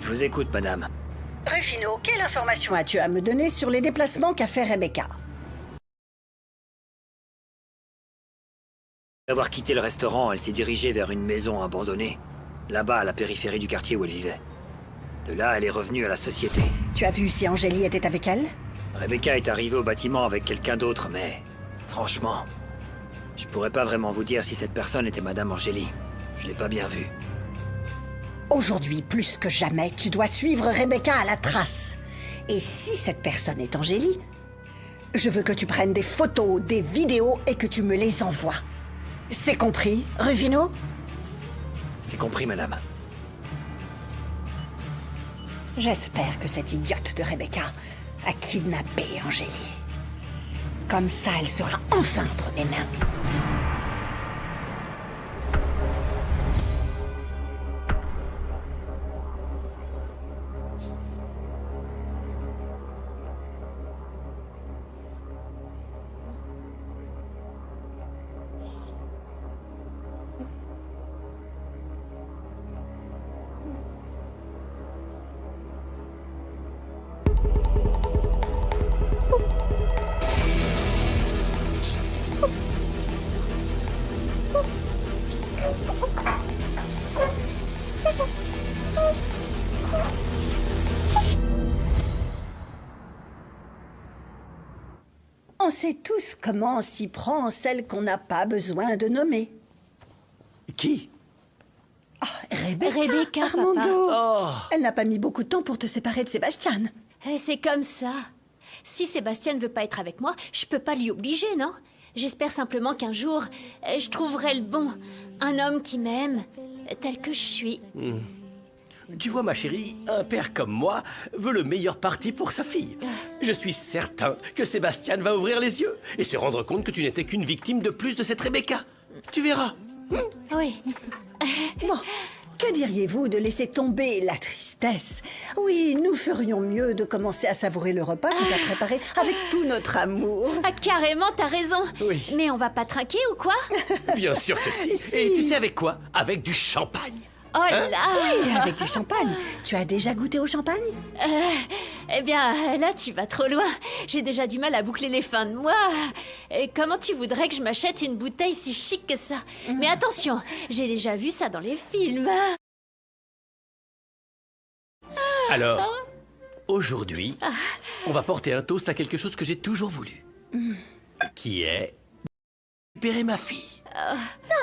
Je vous écoute, madame. Rufino, quelle information as-tu à me donner sur les déplacements qu'a fait Rebecca? Après avoir quitté le restaurant, elle s'est dirigée vers une maison abandonnée, là-bas à la périphérie du quartier où elle vivait. De là, elle est revenue à la société. Tu as vu si Angélie était avec elle? Rebecca est arrivée au bâtiment avec quelqu'un d'autre, mais... franchement... je pourrais pas vraiment vous dire si cette personne était Madame Angélie. Je l'ai pas bien vue. Aujourd'hui, plus que jamais, tu dois suivre Rebecca à la trace. Et si cette personne est Angélie, je veux que tu prennes des photos, des vidéos et que tu me les envoies. C'est compris, Rufino? C'est compris, madame. J'espère que cette idiote de Rebecca a kidnappé Angélie. Comme ça, elle sera enfin entre mes mains. On sait tous comment s'y prend celle qu'on n'a pas besoin de nommer. Qui? Ah, Rebecca, Rebecca, Armando. Oh. Elle n'a pas mis beaucoup de temps pour te séparer de Sébastien. C'est comme ça. Si Sébastien ne veut pas être avec moi, je peux pas l'y obliger, non? J'espère simplement qu'un jour, je trouverai le bon. Un homme qui m'aime, tel que je suis. Tu vois, ma chérie, un père comme moi veut le meilleur parti pour sa fille. Je suis certain que Sébastien va ouvrir les yeux et se rendre compte que tu n'étais qu'une victime de plus de cette Rebecca. Tu verras. Oui. Bon, que diriez-vous de laisser tomber la tristesse? Oui, nous ferions mieux de commencer à savourer le repas que t'as préparé avec tout notre amour. Ah, carrément, t'as raison. Oui. Mais on va pas trinquer ou quoi? Bien sûr que si. Si. Et tu sais avec quoi? Avec du champagne. Oh là! Oui, avec du champagne. Tu as déjà goûté au champagne? Eh bien, là, tu vas trop loin. J'ai déjà du mal à boucler les fins de mois. Et comment tu voudrais que je m'achète une bouteille si chic que ça? Mais attention, j'ai déjà vu ça dans les films. Alors, aujourd'hui, on va porter un toast à quelque chose que j'ai toujours voulu. Qui est... récupérer ma fille.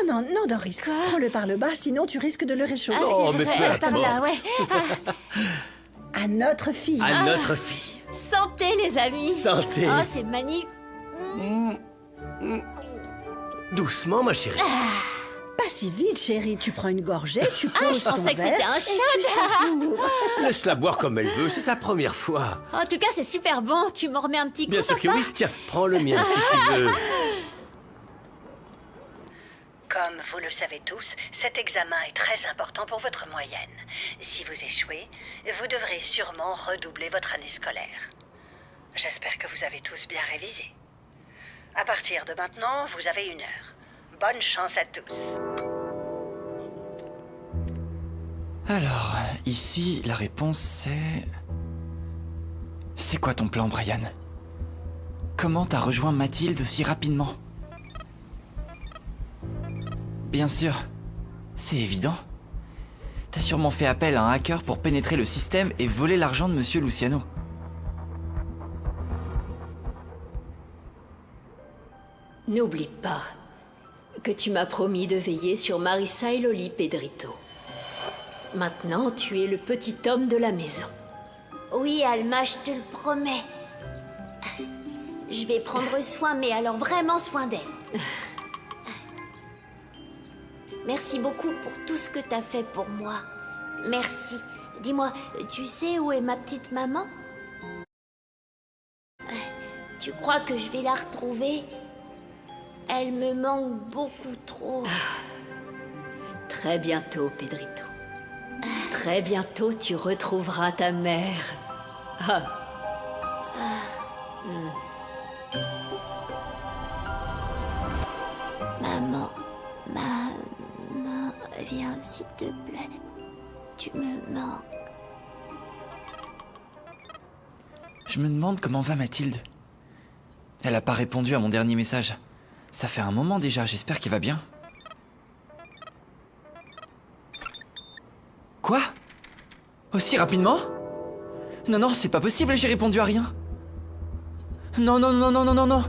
Non, non, non, Doris. Prends-le par le bas, sinon tu risques de le réchauffer. Ah, Oh, c'est mais vrai, peu par là, importe. ouais. À notre fille. À notre fille. Santé, les amis. Santé. Oh, c'est magnifique. Doucement, ma chérie. Pas si vite, chérie. Tu prends une gorgée, tu Ah, poses je ton pensais que verre c'était un et shot. tu savoures. Laisse-la boire comme elle veut, c'est sa première fois. En tout cas, c'est super bon. Tu m'en remets un petit coup, Bien sûr que papa? oui. Tiens, prends le mien si tu veux. Comme vous le savez tous, cet examen est très important pour votre moyenne. Si vous échouez, vous devrez sûrement redoubler votre année scolaire. J'espère que vous avez tous bien révisé. À partir de maintenant, vous avez 1 heure. Bonne chance à tous. Alors, ici, la réponse c'est... C'est quoi ton plan, Brian? Comment t'as rejoint Mathilde aussi rapidement? Bien sûr, c'est évident. T'as sûrement fait appel à un hacker pour pénétrer le système et voler l'argent de Monsieur Luciano. N'oublie pas que tu m'as promis de veiller sur Marissa et Loli, Pedrito. Maintenant, tu es le petit homme de la maison. Oui, Alma, je te le promets. Je vais prendre soin, mais alors vraiment soin d'elle. Merci beaucoup pour tout ce que t'as fait pour moi. Merci. Dis-moi, tu sais où est ma petite maman? Tu crois que je vais la retrouver? Elle me manque beaucoup trop. Très bientôt, Pedrito. Très bientôt, tu retrouveras ta mère. Ah. Maman, maman, viens s'il te plaît. Tu me manques. Je me demande comment va Mathilde. Elle a pas répondu à mon dernier message. Ça fait un moment déjà, j'espère qu'elle va bien. Quoi? Aussi rapidement? Non, non, c'est pas possible, j'ai répondu à rien. Non, non, non, non, non, non, non.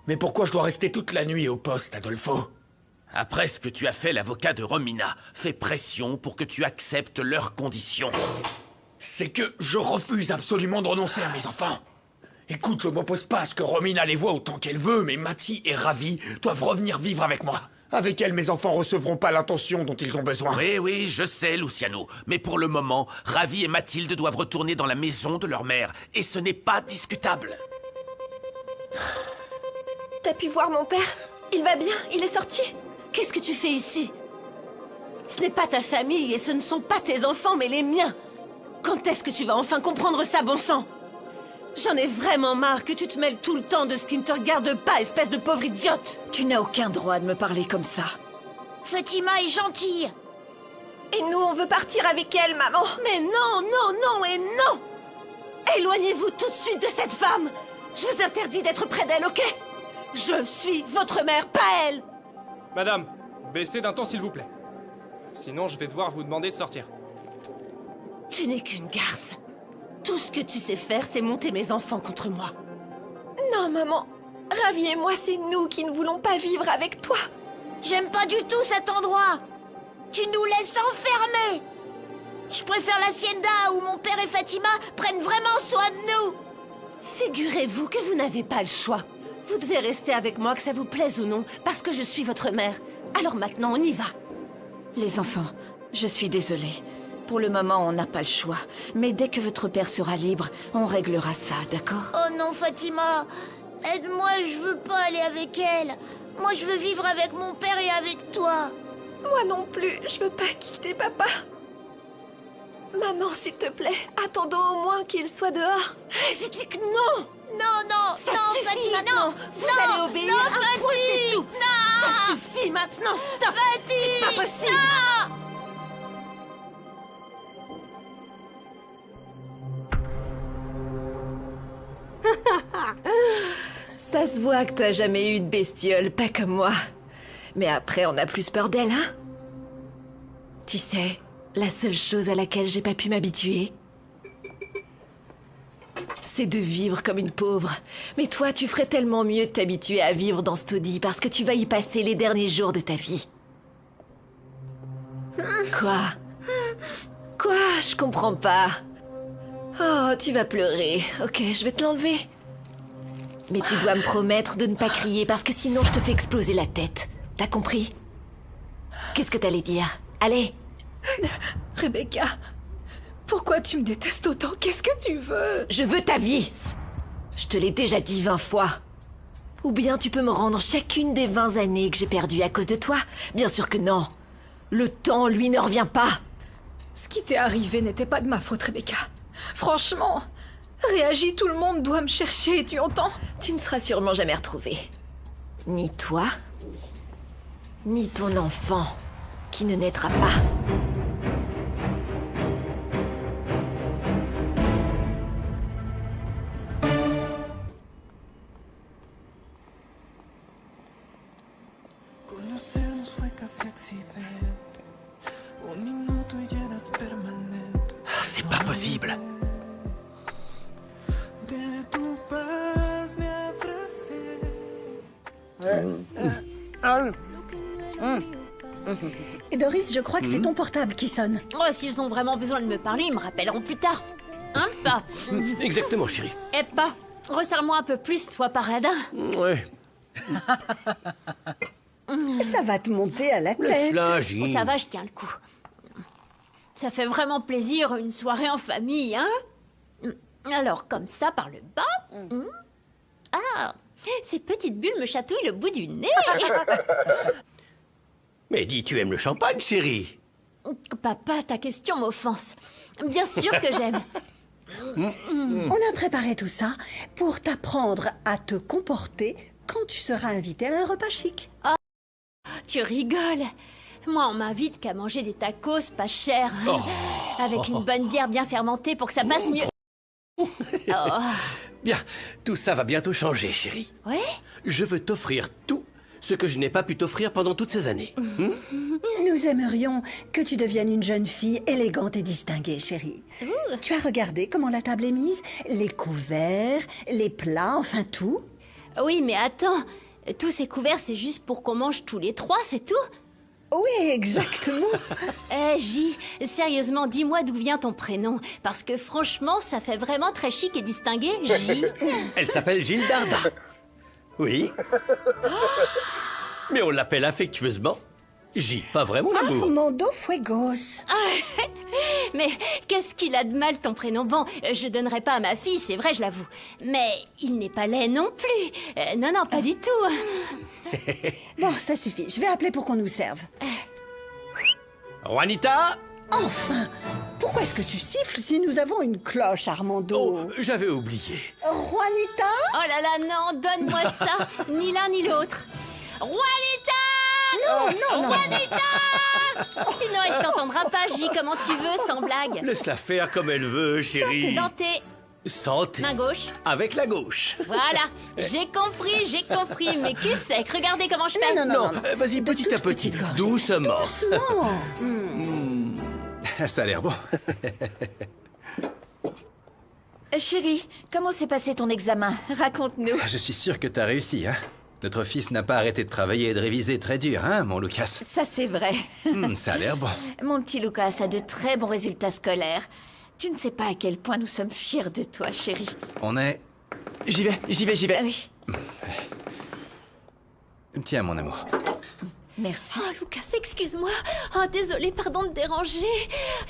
Mais pourquoi je dois rester toute la nuit au poste, Adolfo? Après ce que tu as fait, l'avocat de Romina fait pression pour que tu acceptes leurs conditions. C'est que je refuse absolument de renoncer à mes enfants. Écoute, je m'oppose pas à ce que Romina les voie autant qu'elle veut, mais Matty et Ravi doivent revenir vivre avec moi. Avec elle, mes enfants recevront pas l'attention dont ils ont besoin. Oui, oui, je sais, Luciano. Mais pour le moment, Ravi et Mathilde doivent retourner dans la maison de leur mère. Et ce n'est pas discutable. T'as pu voir mon père? Il va bien, il est sorti. Qu'est-ce que tu fais ici? Ce n'est pas ta famille et ce ne sont pas tes enfants, mais les miens. Quand est-ce que tu vas enfin comprendre ça, bon sang? J'en ai vraiment marre que tu te mêles tout le temps de ce qui ne te regarde pas, espèce de pauvre idiote. Tu n'as aucun droit de me parler comme ça. Fatima est gentille. Et nous, on veut partir avec elle, maman. Mais non, non, non et non. Éloignez-vous tout de suite de cette femme. Je vous interdis d'être près d'elle, ok? Je suis votre mère, pas elle. Madame, baissez d'un ton s'il vous plaît. Sinon, je vais devoir vous demander de sortir. Tu n'es qu'une garce. Tout ce que tu sais faire, c'est monter mes enfants contre moi. Non, maman. Ravi et moi, c'est nous qui ne voulons pas vivre avec toi. J'aime pas du tout cet endroit. Tu nous laisses enfermer. Je préfère l'hacienda où mon père et Fatima prennent vraiment soin de nous. Figurez-vous que vous n'avez pas le choix. Vous devez rester avec moi, que ça vous plaise ou non, parce que je suis votre mère. Alors maintenant, on y va. Les enfants, je suis désolée. Pour le moment, on n'a pas le choix. Mais dès que votre père sera libre, on réglera ça, d'accord? Oh non, Fatima. Aide-moi, je veux pas aller avec elle. Moi, je veux vivre avec mon père et avec toi. Moi non plus, je veux pas quitter papa. Maman, s'il te plaît, attendons au moins qu'il soit dehors. J'ai dit que non. Non, non, Ça non, suffit Fatima, maintenant. non. Vous non, allez obéir, non, un point, c'est tout. Non. Ça suffit maintenant, stop. C'est pas possible. Non. Ça se voit que t'as jamais eu de bestiole, pas comme moi. Mais après, on a plus peur d'elle, hein? Tu sais, la seule chose à laquelle j'ai pas pu m'habituer, c'est de vivre comme une pauvre. Mais toi, tu ferais tellement mieux de t'habituer à vivre dans ce taudis parce que tu vas y passer les derniers jours de ta vie. Quoi? Quoi? Je comprends pas. Oh, tu vas pleurer. Ok, je vais te l'enlever. Mais tu dois me promettre de ne pas crier parce que sinon je te fais exploser la tête. T'as compris? Qu'est-ce que t'allais dire? Allez! Rebecca, pourquoi tu me détestes autant? Qu'est-ce que tu veux? Je veux ta vie! Je te l'ai déjà dit 20 fois. Ou bien tu peux me rendre chacune des 20 années que j'ai perdues à cause de toi? Bien sûr que non. Le temps, lui, ne revient pas. Ce qui t'est arrivé n'était pas de ma faute, Rebecca. Franchement, réagis, tout le monde doit me chercher, tu entends? Tu ne seras sûrement jamais retrouvé. Ni toi, ni ton enfant, qui ne naîtra pas. C'est pas possible. Et Doris, je crois que c'est ton portable qui sonne. Oh, s'ils ont vraiment besoin de me parler, ils me rappelleront plus tard. Hein, pas? Exactement, chérie. Eh, pas. Resserre-moi un peu plus, toi, paradin. Ouais. Ça va te monter à la Le tête. flagine. Oh, ça va, je tiens le coup. Ça fait vraiment plaisir, une soirée en famille, hein? Alors, comme ça, par le bas. Ah, ces petites bulles me chatouillent le bout du nez. Mais dis, tu aimes le champagne, chérie? Papa, ta question m'offense. Bien sûr que j'aime. On a préparé tout ça pour t'apprendre à te comporter quand tu seras invité à un repas chic. Tu rigoles. Moi, on m'invite qu'à manger des tacos pas chers. Avec une bonne bière bien fermentée pour que ça passe mieux. Oh. Bien, tout ça va bientôt changer, chérie. Ouais? Je veux t'offrir tout ce que je n'ai pas pu t'offrir pendant toutes ces années. Nous aimerions que tu deviennes une jeune fille élégante et distinguée, chérie. Tu as regardé comment la table est mise? Les couverts, les plats, enfin tout? Oui, mais attends. Tous ces couverts, c'est juste pour qu'on mange tous les trois, c'est tout? Oui, exactement. J, sérieusement, dis-moi d'où vient ton prénom. Parce que franchement, ça fait vraiment très chic et distingué, J. Elle s'appelle Gilles Darda. Oui. Mais on l'appelle affectueusement J, pas vrai, mon amour? Armando Fuegos. Mais qu'est-ce qu'il a de mal, ton prénom? Bon, je donnerai pas à ma fille, c'est vrai, je l'avoue. Mais il n'est pas laid non plus. Non, pas du tout. Bon, ça suffit. Je vais appeler pour qu'on nous serve. Juanita? Enfin! Pourquoi est-ce que tu siffles si nous avons une cloche, Armando? Oh, j'avais oublié. Juanita? Oh là là, non, donne-moi ça. Ni l'un ni l'autre. Juanita! Non! Juanita! Sinon, elle t'entendra pas, J, comment tu veux, sans blague. Laisse-la faire comme elle veut, chérie. Santé. Santé. Main gauche. Avec la gauche. Voilà, j'ai compris, mais cul sec, regardez comment je fais. Non. Vas-y, petit à petit, petites gorgées. doucement. Ça a l'air bon. Chérie, comment s'est passé ton examen? Raconte-nous. Je suis sûr que t'as réussi, hein. Notre fils n'a pas arrêté de travailler et de réviser très dur, hein, mon Lucas? Ça, c'est vrai. Ça a l'air bon. Mon petit Lucas a de très bons résultats scolaires. Tu ne sais pas à quel point nous sommes fiers de toi, chérie. On est... J'y vais. Ah oui. Tiens, mon amour. Merci. Oh, Lucas, excuse-moi. Oh, désolé, pardon de déranger.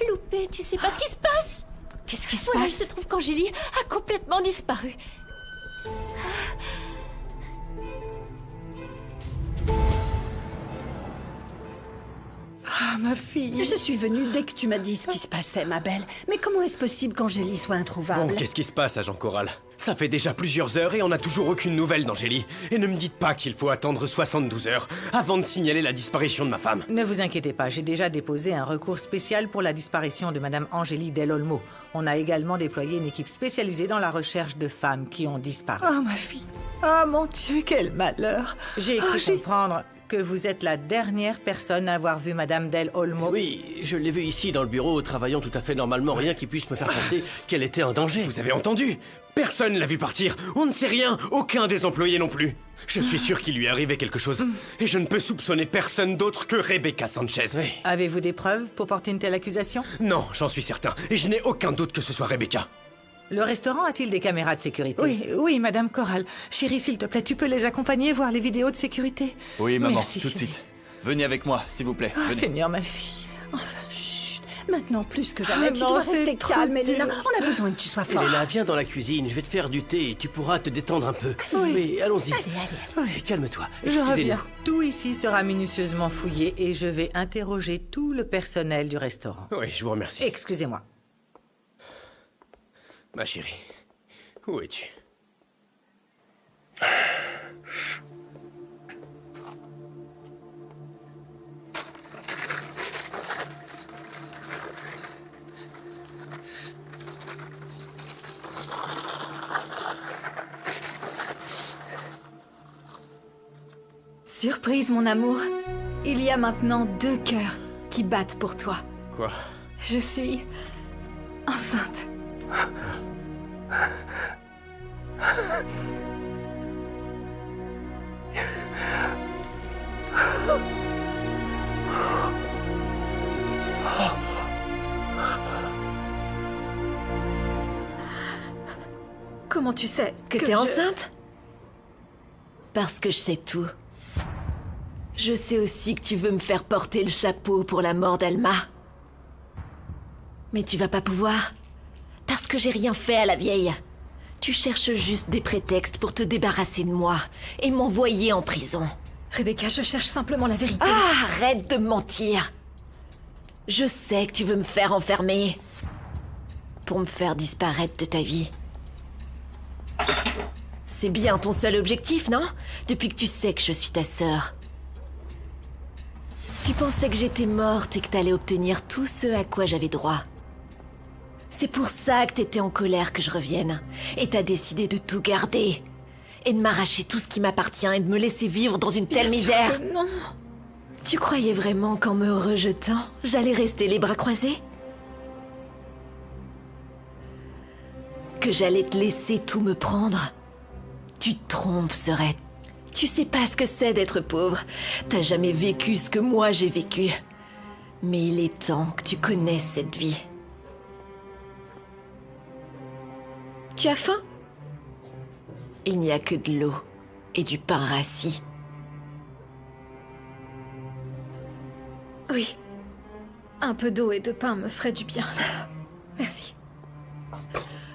Loupé, tu sais pas ce qui se passe? Qu'est-ce qui se Voilà, il passe? se trouve qu'Angélie a complètement disparu. Ah, ma fille. Je suis venue dès que tu m'as dit ce qui se passait, ma belle. Mais comment est-ce possible qu'Angélie soit introuvable? Bon, qu'est-ce qui se passe, agent Corral? Ça fait déjà plusieurs heures et on n'a toujours aucune nouvelle d'Angélie. Et ne me dites pas qu'il faut attendre 72 heures avant de signaler la disparition de ma femme. Ne vous inquiétez pas, j'ai déjà déposé un recours spécial pour la disparition de Madame Angélie Del Olmo. On a également déployé une équipe spécialisée dans la recherche de femmes qui ont disparu. Oh, ma fille. Oh, mon Dieu, quel malheur. J'ai cru comprendre que vous êtes la dernière personne à avoir vu Madame Del Olmo. Oui, je l'ai vue ici dans le bureau, travaillant tout à fait normalement, rien qui puisse me faire penser qu'elle était en danger. Vous avez entendu? Personne l'a vu partir. On ne sait rien. Aucun des employés non plus. Je suis sûr qu'il lui est arrivé quelque chose. Et je ne peux soupçonner personne d'autre que Rebecca Sanchez. Oui. Avez-vous des preuves pour porter une telle accusation? Non, j'en suis certain. Et je n'ai aucun doute que ce soit Rebecca. Le restaurant a-t-il des caméras de sécurité? Oui, Madame Corral. Chérie, s'il te plaît, tu peux les accompagner voir les vidéos de sécurité? Oui, maman, Merci, tout de chérie. suite. Venez avec moi, s'il vous plaît. Ah, Venez. Seigneur, ma fille. Chut. Maintenant, plus que jamais, tu non, dois c'est rester trop calme, Elena. dur. On a besoin que tu sois forte. Elena, viens dans la cuisine, je vais te faire du thé et tu pourras te détendre un peu. Oui, allons-y. Allez. Oui, calme-toi. Je Excusez-nous. reviens. Tout ici sera minutieusement fouillé et je vais interroger tout le personnel du restaurant. Oui, je vous remercie. Excusez-moi. Ma chérie, où es-tu? Surprise, mon amour. Il y a maintenant 2 cœurs qui battent pour toi. Quoi? Je suis enceinte. Comment tu sais Que t'es enceinte? Parce que je sais tout. Je sais aussi que tu veux me faire porter le chapeau pour la mort d'Alma. Mais tu vas pas pouvoir. Parce que j'ai rien fait à la vieille. Tu cherches juste des prétextes pour te débarrasser de moi et m'envoyer en prison. Rebecca, je cherche simplement la vérité. Ah, arrête de me mentir. Je sais que tu veux me faire enfermer. Pour me faire disparaître de ta vie. C'est bien ton seul objectif, non? Depuis que tu sais que je suis ta sœur. Tu pensais que j'étais morte et que t'allais obtenir tout ce à quoi j'avais droit. C'est pour ça que t'étais en colère que je revienne. Et t'as décidé de tout garder. Et de m'arracher tout ce qui m'appartient et de me laisser vivre dans une telle misère. Non. Tu croyais vraiment qu'en me rejetant, j'allais rester les bras croisés? Que j'allais te laisser tout me prendre? Tu te trompes, Serette. Tu sais pas ce que c'est d'être pauvre. T'as jamais vécu ce que moi j'ai vécu. Mais il est temps que tu connaisses cette vie. Tu as faim? Il n'y a que de l'eau et du pain rassis. Oui. Un peu d'eau et de pain me ferait du bien. Merci.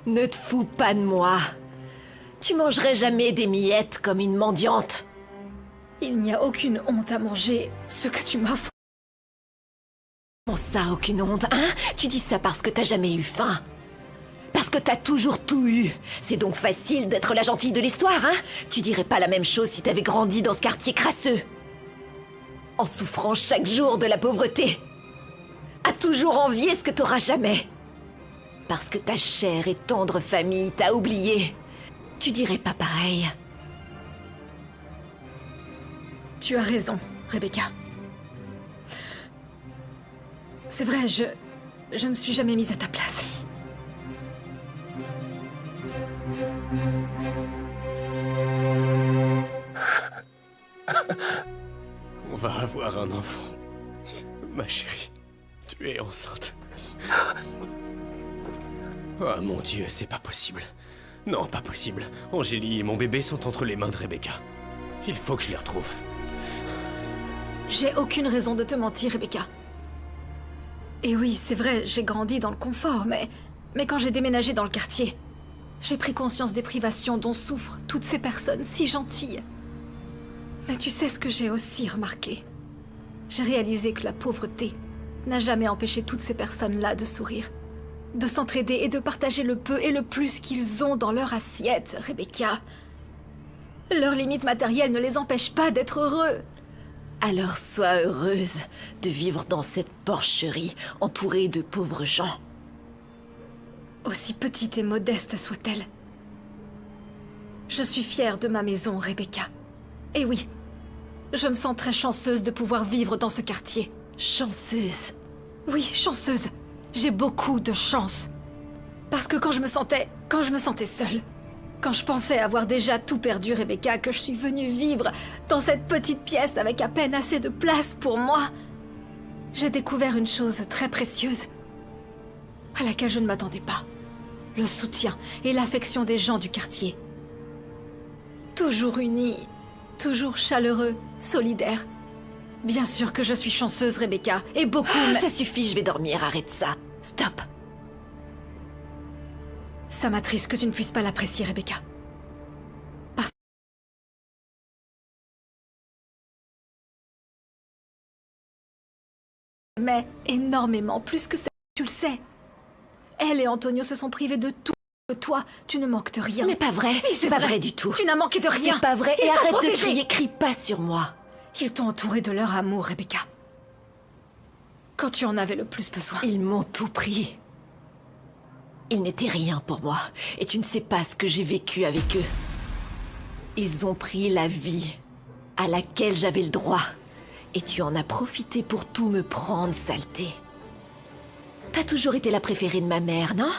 Ne te fous pas de moi. Tu mangerais jamais des miettes comme une mendiante. Il n'y a aucune honte à manger ce que tu m'offres. Comment ça, aucune honte, hein? Tu dis ça parce que t'as jamais eu faim. Parce que t'as toujours tout eu. C'est donc facile d'être la gentille de l'histoire, hein? Tu dirais pas la même chose si t'avais grandi dans ce quartier crasseux. En souffrant chaque jour de la pauvreté. À toujours envier ce que t'auras jamais. Parce que ta chère et tendre famille t'a oublié. Tu dirais pas pareil. Tu as raison, Rebecca. C'est vrai, je me suis jamais mise à ta place. On va avoir un enfant. Ma chérie, tu es enceinte. Oh mon Dieu, c'est pas possible. Non, pas possible. Angélie et mon bébé sont entre les mains de Rebecca. Il faut que je les retrouve. J'ai aucune raison de te mentir, Rebecca. Et oui, c'est vrai, j'ai grandi dans le confort, mais quand j'ai déménagé dans le quartier, j'ai pris conscience des privations dont souffrent toutes ces personnes si gentilles. Mais tu sais ce que j'ai aussi remarqué? J'ai réalisé que la pauvreté n'a jamais empêché toutes ces personnes-là de sourire, de s'entraider et de partager le peu et le plus qu'ils ont dans leur assiette, Rebecca. Leurs limites matérielles ne les empêchent pas d'être heureux. Alors sois heureuse de vivre dans cette porcherie entourée de pauvres gens. Aussi petite et modeste soit-elle. Je suis fière de ma maison, Rebecca. Et oui, je me sens très chanceuse de pouvoir vivre dans ce quartier. Chanceuse? Oui, chanceuse. J'ai beaucoup de chance. Parce que quand je me sentais seule, quand je pensais avoir déjà tout perdu, Rebecca, que je suis venue vivre dans cette petite pièce avec à peine assez de place pour moi, j'ai découvert une chose très précieuse, à laquelle je ne m'attendais pas. Le soutien et l'affection des gens du quartier. Toujours unis, toujours chaleureux, solidaires. Bien sûr que je suis chanceuse, Rebecca, et beaucoup... Ça suffit, je vais dormir, arrête ça. Stop. Ça m'attriste que tu ne puisses pas l'apprécier, Rebecca. Parce mais énormément, plus que ça, tu le sais. Elle et Antonio se sont privés de tout. Toi, tu ne manques de rien. Ce n'est pas vrai. Si, c'est pas vrai du tout. Tu n'as manqué de rien. C'est pas vrai. Ils Et t'ont arrête protégé. de crier, crie pas sur moi. Ils t'ont entouré de leur amour, Rebecca. Quand tu en avais le plus besoin. Ils m'ont tout pris. Ils n'étaient rien pour moi. Et tu ne sais pas ce que j'ai vécu avec eux. Ils ont pris la vie à laquelle j'avais le droit. Et tu en as profité pour tout me prendre, saleté. T'as toujours été la préférée de ma mère, non?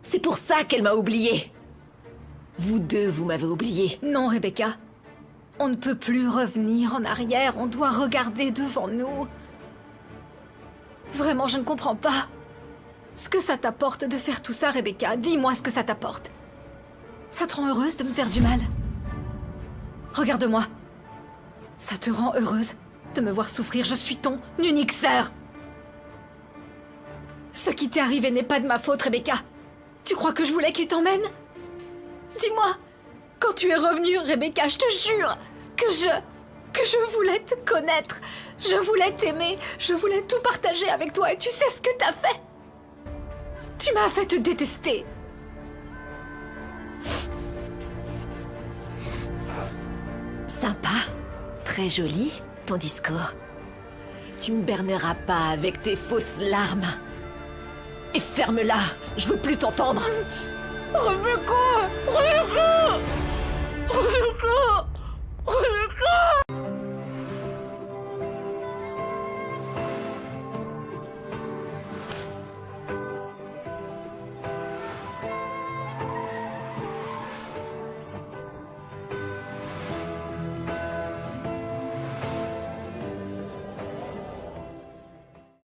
C'est pour ça qu'elle m'a oubliée. Vous deux, vous m'avez oubliée. Non, Rebecca. On ne peut plus revenir en arrière. On doit regarder devant nous. Vraiment, je ne comprends pas. Ce que ça t'apporte de faire tout ça, Rebecca. Dis-moi ce que ça t'apporte. Ça te rend heureuse de me faire du mal? Regarde-moi. Ça te rend heureuse de me voir souffrir? Je suis ton unique sœur. Ce qui t'est arrivé n'est pas de ma faute, Rebecca. Tu crois que je voulais qu'il t'emmène? Dis-moi, quand tu es revenue, Rebecca, je te jure que je voulais te connaître. Je voulais t'aimer. Je voulais tout partager avec toi. Et tu sais ce que t'as fait? Tu m'as fait te détester. Sympa. Très joli, ton discours. Tu me berneras pas avec tes fausses larmes. Et ferme-la, je veux plus t'entendre. Rebecca! Rebecca! Rebecca!